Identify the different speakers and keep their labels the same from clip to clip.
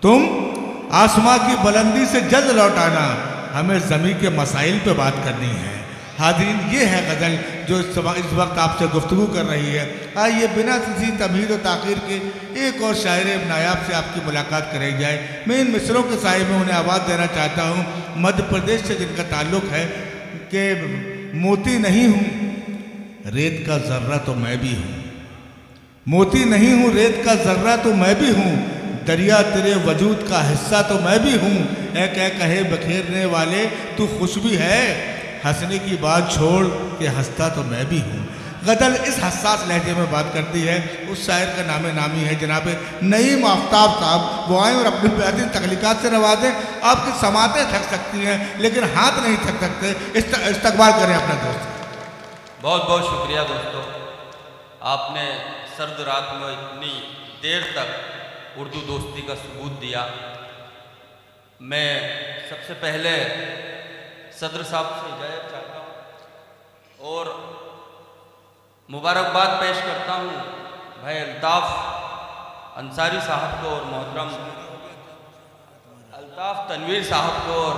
Speaker 1: तुम आसमां की बुलंदी से जल्द लौट आना, हमें ज़मीन के मसाइल पे बात करनी है। हाज़रीन, ये है गज़ल जो इस वक्त आपसे गुफ्तगू कर रही है। आइए बिना किसी तमहीद और ताख़ीर के एक और शायर नायाब से आपकी मुलाकात कराई जाए। मैं इन मिसरों के साए में उन्हें आवाज़ देना चाहता हूँ, मध्य प्रदेश से जिनका ताल्लुक़ है कि मोती नहीं हूँ रेत का ज़र्रा तो मैं भी हूँ, मोती नहीं हूँ रेत का ज़र्रा तो मैं भी हूँ, दरिया तेरे वजूद का हिस्सा तो मैं भी हूँ। ऐ कह कहे बखेरने वाले तू खुश भी है, हंसने की बात छोड़ के हंसता तो मैं भी हूँ। गज़ल इस हसास लहजे में बात करती है। उस शायर का नामे नामी है जनाब नईम आफ्ताब साहब। वो आएँ और अपनी बेहतरीन तख्लीकात से नवाजें। आपकी समातें थक सकती हैं लेकिन हाथ नहीं थक सकते। इस्तकबाल करें अपना दोस्त।
Speaker 2: बहुत बहुत शुक्रिया दोस्तों, आपने सर्द रात में इतनी देर तक उर्दू दोस्ती का सबूत दिया। मैं सबसे पहले सदर साहब से इजाज़त चाहता हूँ और मुबारकबाद पेश करता हूँ भाई अल्ताफ़ अंसारी साहब को और मोहतरम अल्ताफ़ तनवीर साहब को और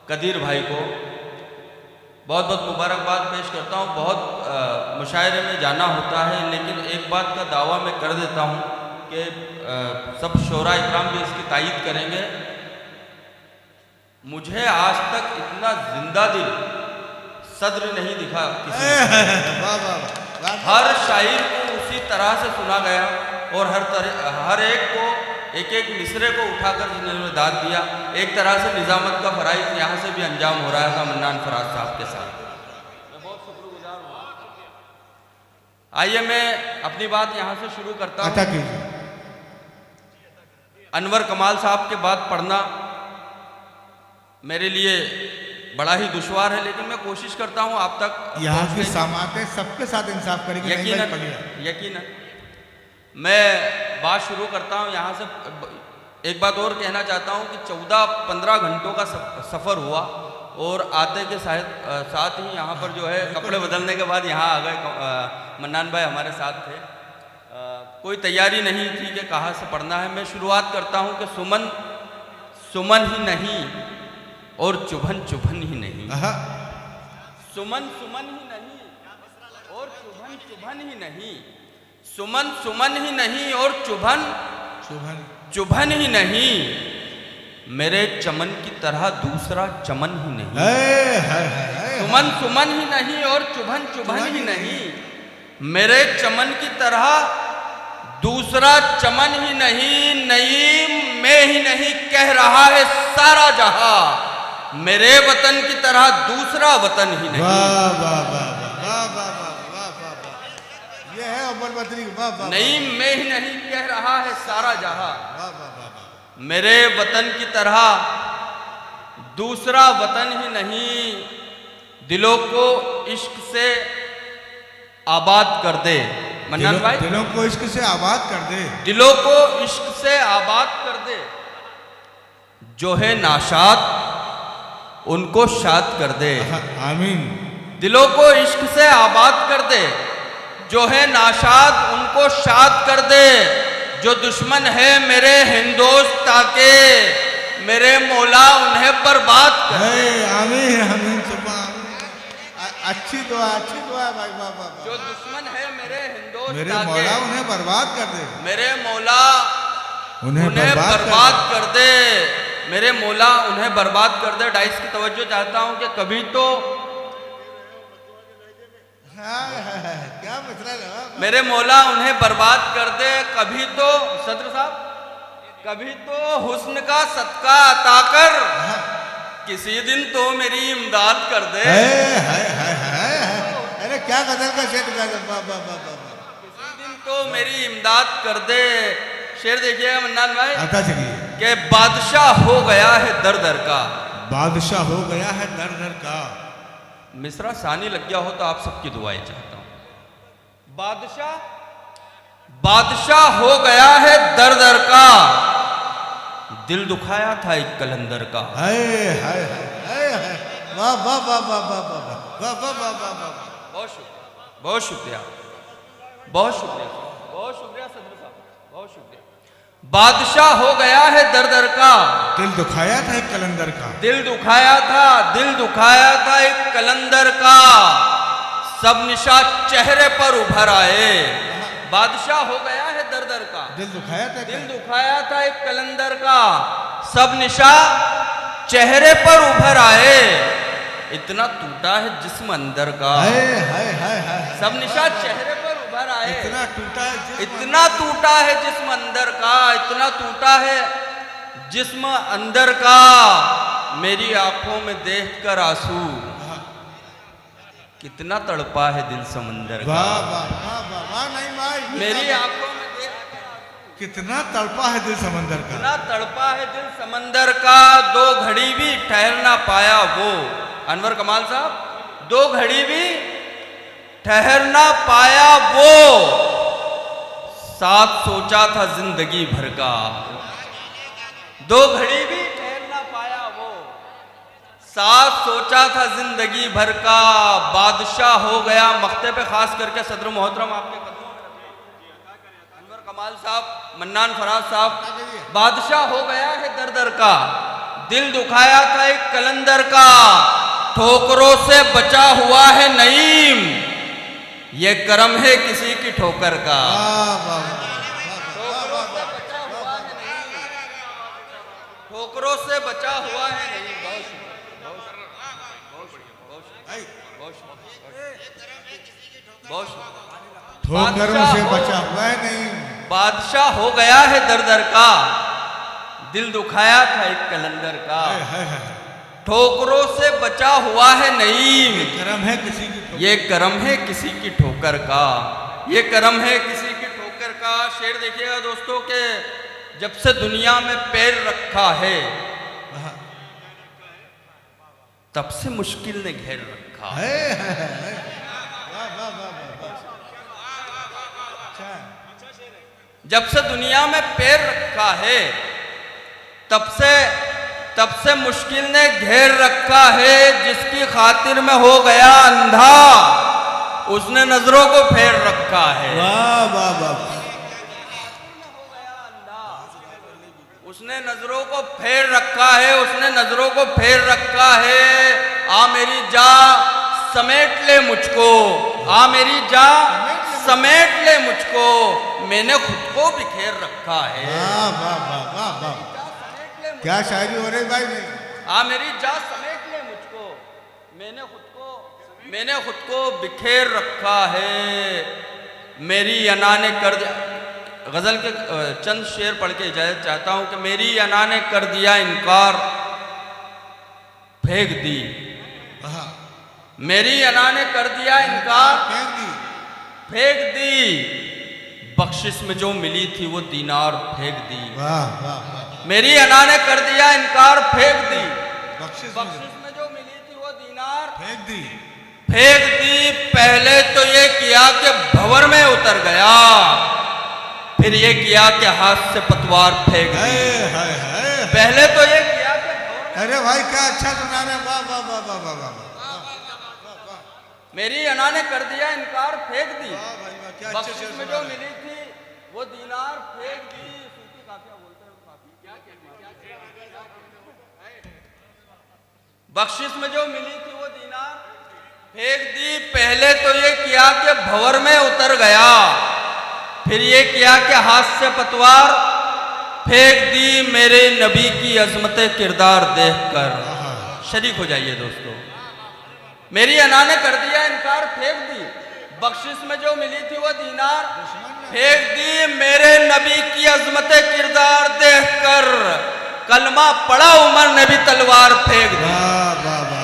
Speaker 2: कदीर भाई को बहुत बहुत मुबारकबाद पेश करता हूँ। बहुत मुशायरे में जाना होता है लेकिन एक बात का दावा मैं कर देता हूँ कि सब शोरा इकराम भी इसकी तायीद करेंगे, मुझे आज तक इतना जिंदा दिल सद्र नहीं दिखा किसी हर शायर को उसी तरह से सुना गया और हर एक को एक एक मिसरे को उठाकर जिन्होंने दाद दिया। एक तरह से निजामत का फ़राइज़ यहाँ से भी अंजाम हो रहा था मन्नान फराज साहब के साथ। मैं बहुत शुक्रगुजार हूँ। आइए मैं अपनी बात यहाँ से शुरू करता हूँ। अनवर कमाल साहब के बाद पढ़ना मेरे लिए बड़ा ही दुश्वार है लेकिन मैं कोशिश करता हूँ आप तक
Speaker 1: यहाँ की समातें सबके साथ इंसाफ करेंगे।
Speaker 2: यकीनन मैं बात शुरू करता हूँ यहाँ से। एक बात और कहना चाहता हूँ कि 14-15 घंटों का सफ़र हुआ और आते के साथ ही यहाँ पर जो है कपड़े बदलने के बाद यहाँ आ गए। मन्नान भाई हमारे साथ थे। कोई तैयारी नहीं थी कि कहाँ से पढ़ना है। मैं शुरुआत करता हूँ कि सुमन सुमन ही नहीं और चुभन चुभन ही नहीं, सुमन सुमन ही नहीं और चुभन चुभन ही नहीं, सुमन सुमन ही नहीं और चुभन चुभन चुभन ही नहीं, मेरे चमन की तरह दूसरा चमन ही नहीं। सुमन सुमन ही नहीं और चुभन चुभन ही नहीं, मेरे चमन की तरह दूसरा चमन ही नहीं, नईम में ही नहीं कह रहा है सारा जहां, मेरे वतन की तरह दूसरा वतन ही नहीं।
Speaker 1: वाह वाह वाह वाह वाह वाह वाह वाह, ये है अव्वल बदरी। वाह वाह,
Speaker 2: नईम में ही नहीं कह रहा है सारा जहां, मेरे वतन की तरह दूसरा वतन ही नहीं, दिलों को इश्क से आबाद कर दे। मन्नान भाई,
Speaker 1: दिलों को इश्क से आबाद कर दे,
Speaker 2: दिलों को इश्क से आबाद कर दे, जो है नाशाद उनको शाद कर दे।
Speaker 1: आमीन।
Speaker 2: दिलों को इश्क से आबाद कर दे, जो है नाशाद उनको शाद कर दे, जो दुश्मन है मेरे हिंदोस्तां के, मेरे मौला उन्हें बर्बाद कर दे।
Speaker 1: आमीन आमीन। अच्छी दुआ भाई। बाबा,
Speaker 2: जो दुश्मन है मेरे हिंदोस्तां
Speaker 1: मेरे मौला उन्हें बर्बाद कर दे,
Speaker 2: मेरे मौला उन्हें बर्बाद कर दे, मेरे मौला उन्हें बर्बाद कर दे। डाइस की तवज्जो चाहता हूं कि कभी तो
Speaker 1: क्या मसला है,
Speaker 2: मेरे मौला उन्हें बर्बाद कर दे, कभी तो सदर साहब कभी तो हुस्न का सदका अता कर, किसी दिन तो मेरी इमदाद कर दे।
Speaker 1: अरे क्या गजल का शेर,
Speaker 2: किसी दिन तो मेरी इमदाद कर दे। शेर देखिएगा मन्नान भाई,
Speaker 1: आता चलिए
Speaker 2: कि बादशाह हो गया है दर दर का,
Speaker 1: बादशाह हो गया है दर दर का।
Speaker 2: मिसरा सानी लग गया हो तो आप सबकी दुआएं चाहता हूं। बादशाह हो गया है दर दर का, दिल दुखाया था एक कलंदर का।
Speaker 1: हाय हाय हाय हाय, वाह वाह वाह वाह वाह वाह वाह वाह वाह वाह।
Speaker 2: बहुत शुक्रिया, बहुत शुक्रिया, बहुत शुक्रिया, बहुत शुक्रिया सदर साहब, बहुत शुक्रिया। बादशाह हो गया है दर दर का,
Speaker 1: दिल दुखाया था एक कलंदर का,
Speaker 2: दिल दुखाया था, दिल दुखाया था एक कलंदर का, सब निशा चेहरे पर उभर आए। बादशाह हो गया है दर दर का,
Speaker 1: दिल दुखाया था,
Speaker 2: दिल दुखाया था एक कलंदर का, सब निशा चेहरे पर उभर आए। इतना टूटा है जिस्म अंदर का, सब निशा चेहरे पर उभर आए।
Speaker 1: इतना टूटा है,
Speaker 2: इतना टूटा है जिस्म अंदर का, इतना टूटा है जिस्म अंदर का, मेरी आंखों में देखकर आंसू कितना तड़पा है दिल समंदर का।
Speaker 1: वाह वाह वाह वाह, नहीं भाई,
Speaker 2: मेरी आंखों में देखकर
Speaker 1: कितना तड़पा है दिल समंदर का,
Speaker 2: कितना तड़पा है दिल समंदर का, दो घड़ी भी ठहर ना पाया वो। अनवर कमाल साहब, दो घड़ी भी ठहर ना पाया वो, साथ सोचा था जिंदगी भर का। दो घड़ी भी ठहर ना पाया वो, साथ सोचा था जिंदगी भर का, बादशाह हो गया। मख्ते पे खास करके सदर मोहतरम आपके कदमों में अनवर कमाल साहब, मन्नान फराज साहब, बादशाह हो गया है दर दर का, दिल दुखाया था एक कलंदर का, ठोकरों से बचा हुआ है नईम, ये करम है किसी की ठोकर का। ठोकरों से बचा हुआ है नहीं।
Speaker 1: ठोकरों से बचा हुआ है नहीं,
Speaker 2: बादशाह हो गया है दर दर का, दिल दुखाया था एक कलंदर का, ठोकरों से बचा हुआ है नहीं,
Speaker 1: ये करम है किसी की,
Speaker 2: ये करम है किसी की ठोकर का, ये करम है किसी की ठोकर का। शेर देखिएगा दोस्तों के जब से दुनिया में पैर रखा है तब से मुश्किल ने घेर रखा है। जब से दुनिया में पैर रखा है तब से मुश्किल ने घेर रखा है, जिसकी खातिर में हो गया अंधा उसने नजरों को फेर रखा है।
Speaker 1: वाह वाह वाह,
Speaker 2: उसने नजरों को फेर रखा है, उसने नजरों को फेर रखा है। आ मेरी जा समेट ले मुझको, आ मेरी जा समेट ले मुझको, मैंने खुद को बिखेर रखा है।
Speaker 1: वाह वाह वाह वाह वाह, क्या शायरी हो रही भाई नहीं।
Speaker 2: आ मेरी जा समेट ले मुझको, मैंने खुद को बिखेर रखा है। मेरी अना ने कर दिया, गजल के चंद शेर पढ़ के इजाजत चाहता हूं कि मेरी अना ने कर दिया इनकार, फेंक दी। मेरी अना ने कर दिया इनकार, फेंक दी। बख्शिश में जो मिली थी वो दीनार फेंक दी।
Speaker 1: वाह वाह,
Speaker 2: मेरी अना ने कर दिया इनकार, फेंक दी।
Speaker 1: बख्शिश
Speaker 2: में जो मिली थी वो दीनार
Speaker 1: फेंक दी,
Speaker 2: फेंक दी। पहले तो ये किया कि भंवर में उतर गया, फिर ये किया कि हाथ से पतवार फेंक दी। पहले तो ये किया कि,
Speaker 1: अरे भाई क्या अच्छा सुना रहे, वाह वाह वाह वाह वाह वाह।
Speaker 2: मेरी अना ने कर दिया इनकार, फेंक दी। बख्शिश में जो
Speaker 1: बख्शिश
Speaker 2: मिली थी वो दीनार फेंक दी। सूफी काफिया बोलते हैं काफी, बख्शिश में जो मिली थी वो दीनार फेंक दी। पहले तो ये किया कि भंवर में उतर गया, फिर ये किया कि हाथ से पतवार फेंक दी। मेरे नबी की अजमत किरदार देखकर शरीक हो जाइए दोस्तों। मेरी अना ने कर दिया इनकार, फेंक दी। बख्शिश में जो मिली थी वो दीनार फेंक दी। मेरे नबी की अजमत किरदार देखकर कलमा पढ़ा उमर ने भी तलवार फेंक दी।
Speaker 1: वाह वाह वाह,